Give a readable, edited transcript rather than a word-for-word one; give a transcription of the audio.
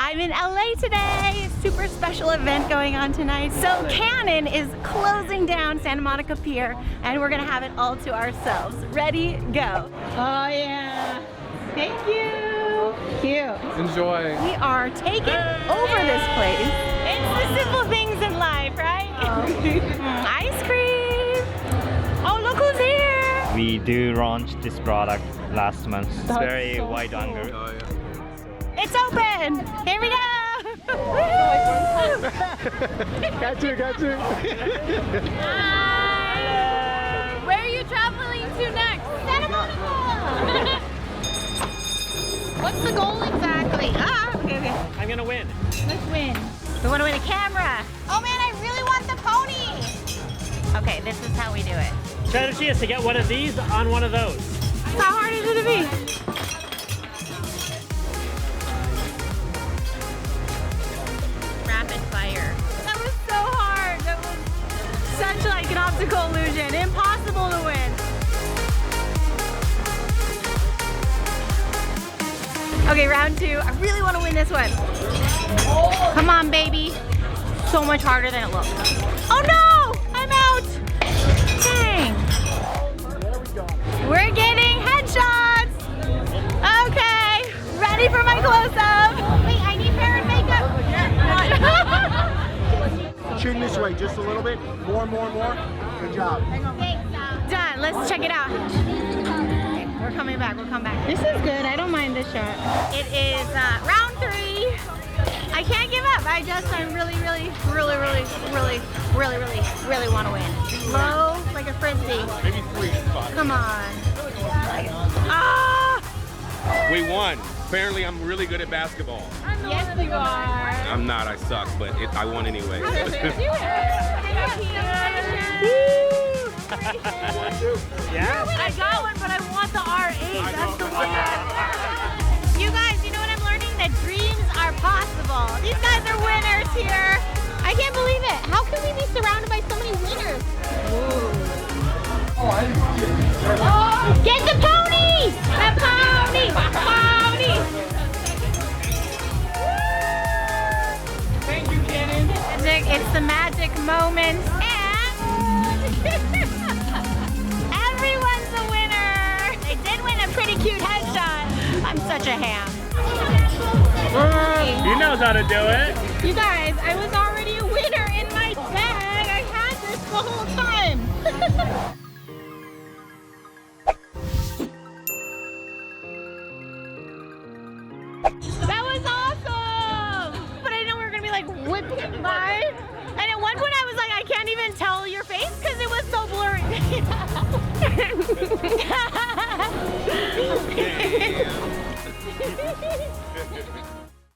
I'm in LA today. Super special event going on tonight. So Canon is closing down Santa Monica Pier and we're gonna have it all to ourselves. Ready, go. Oh yeah. Thank you. Cute. Enjoy. We are taking over this place. It's the simple things in life, right? Ice cream. Oh, look who's here. We do launch this product last month. It's That's very so wide cool. angle. Oh, yeah. It's open. Here we go. Got you. Hi. Where are you traveling to next? Santa Monica. What's the goal exactly? Okay. I'm gonna win. Let's win. We want to win a camera. Oh man, I really want the pony. Okay, this is how we do it. Strategy is to get one of these on one of those. How hard is it to be? Rapid fire. That was so hard. That was such like an optical illusion. Impossible to win. Okay, round two. I really want to win this one. Come on, baby. So much harder than it looks. Oh no! I'm out! Dang. We're getting headshots! Okay, ready for my close-up. Wait, I need hair and makeup. Chin this way just a little bit. More. Good job. Done, let's check it out. Okay, we're coming back. This is good, I don't mind this shot. It is round three. I can't give up. I really want to win. Low, like a frisbee. Maybe 3 spots. Come on. Ah! We won. Apparently, I'm really good at basketball. Yes, you are. I'm not. I suck, but I won anyway. Yeah? I got one, but I want the R8. That's the one. You guys, you know what I'm learning? That dreams are possible. These guys are winners here. I can't believe it. How can we be surrounded by so many winners? Get the pony! The pony! Pony! Thank you, Canon. It's the magic moment. And everyone's a winner. They did win a pretty cute headshot. I'm such a ham. He knows how to do it. You guys, I was already a winner in my bag. I had this the whole time. That was awesome! But I know we were gonna be like whipping by.